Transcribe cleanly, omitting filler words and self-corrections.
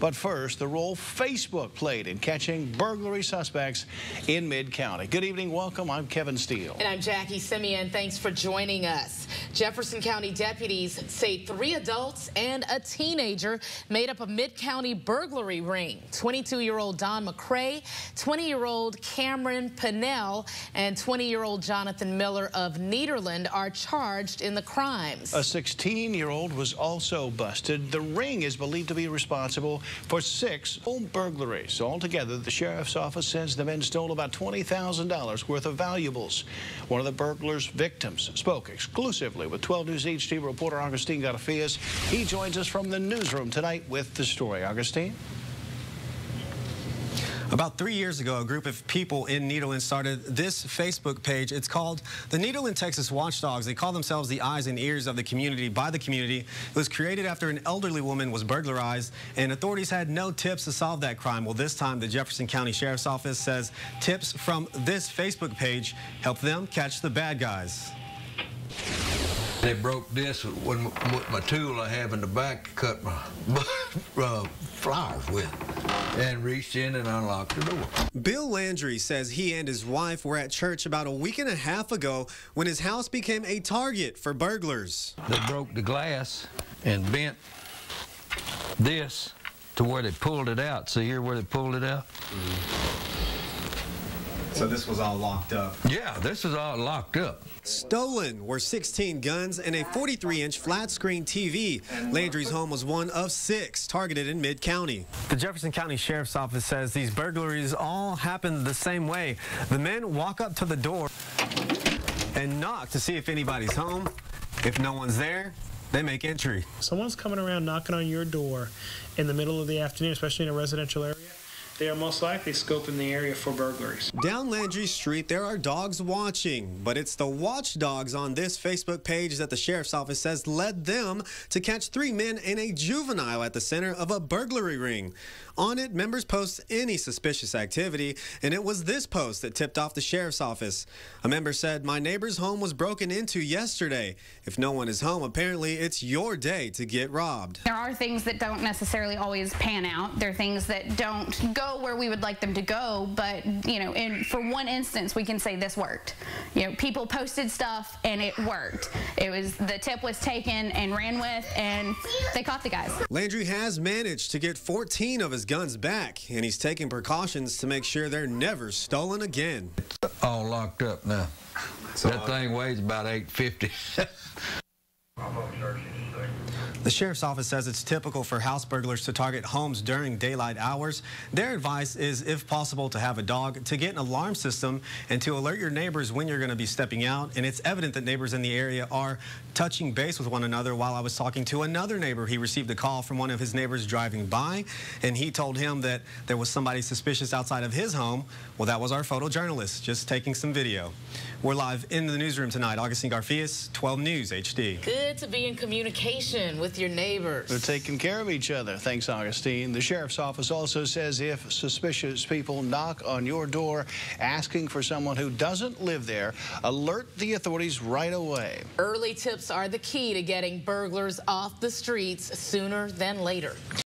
But first, the role Facebook played in catching burglary suspects in Mid-County. Good evening, welcome. I'm Kevin Steele. And I'm Jackie Simeon. Thanks for joining us. Jefferson County deputies say 3 adults and a teenager made up a Mid-County burglary ring. 22-year-old Don McCray, 20-year-old Cameron Pennell, and 20-year-old Jonathan Miller of Nederland are charged in the crimes. A 16-year-old was also busted. The ring is believed to be responsible for 6 home burglaries. Altogether, the sheriff's office says the men stole about $20,000 worth of valuables. One of the burglars' victims spoke exclusively with 12 News HD reporter Augustine Garfias. He joins us from the newsroom tonight with the story. Augustine? About 3 years ago, a group of people in Nederland started this Facebook page. It's called the Nederland, Texas Watchdogs. They call themselves the eyes and ears of the community by the community. It was created after an elderly woman was burglarized, and authorities had no tips to solve that crime. Well, this time, the Jefferson County Sheriff's Office says tips from this Facebook page helped them catch the bad guys. They broke this with my tool I have in the back to cut my flowers with, and reached in and unlocked the door. Bill Landry says he and his wife were at church about a week and a half ago when his house became a target for burglars. They broke the glass and bent this to where they pulled it out. See here where they pulled it out? So this was all locked up? Yeah, this is all locked up. Stolen were 16 guns and a 43-inch flat-screen TV. Landry's home was one of 6 targeted in Mid-County. The Jefferson County Sheriff's Office says these burglaries all happened the same way. The men walk up to the door and knock to see if anybody's home. If no one's there, they make entry. Someone's coming around knocking on your door in the middle of the afternoon, especially in a residential area. They are most likely scoping the area for burglaries. Down Landry Street, there are dogs watching, but it's the watchdogs on this Facebook page that the Sheriff's Office says led them to catch 3 men and a juvenile at the center of a burglary ring. On it, members post any suspicious activity, and it was this post that tipped off the Sheriff's Office. A member said, "My neighbor's home was broken into yesterday. If no one is home, apparently it's your day to get robbed." There are things that don't necessarily always pan out. There are things that don't go where we would like them to go, but for one instance we can say this worked. People posted stuff and it worked. The tip was taken and ran with, and they caught the guys. Landry has managed to get 14 of his guns back, and he's taking precautions to make sure they're never stolen again. All locked up now. That thing weighs about 850. The Sheriff's Office says it's typical for house burglars to target homes during daylight hours. Their advice is, if possible, to have a dog, to get an alarm system, and to alert your neighbors when you're going to be stepping out. And it's evident that neighbors in the area are touching base with one another. While I was talking to another neighbor, he received a call from one of his neighbors driving by, and he told him that there was somebody suspicious outside of his home. Well, that was our photojournalist just taking some video. We're live in the newsroom tonight. Augustine Garfias, 12 News HD. Good to be in communication with your neighbors. They're taking care of each other. Thanks, Augustine. The Sheriff's Office also says if suspicious people knock on your door asking for someone who doesn't live there, alert the authorities right away. Early tips are the key to getting burglars off the streets sooner than later.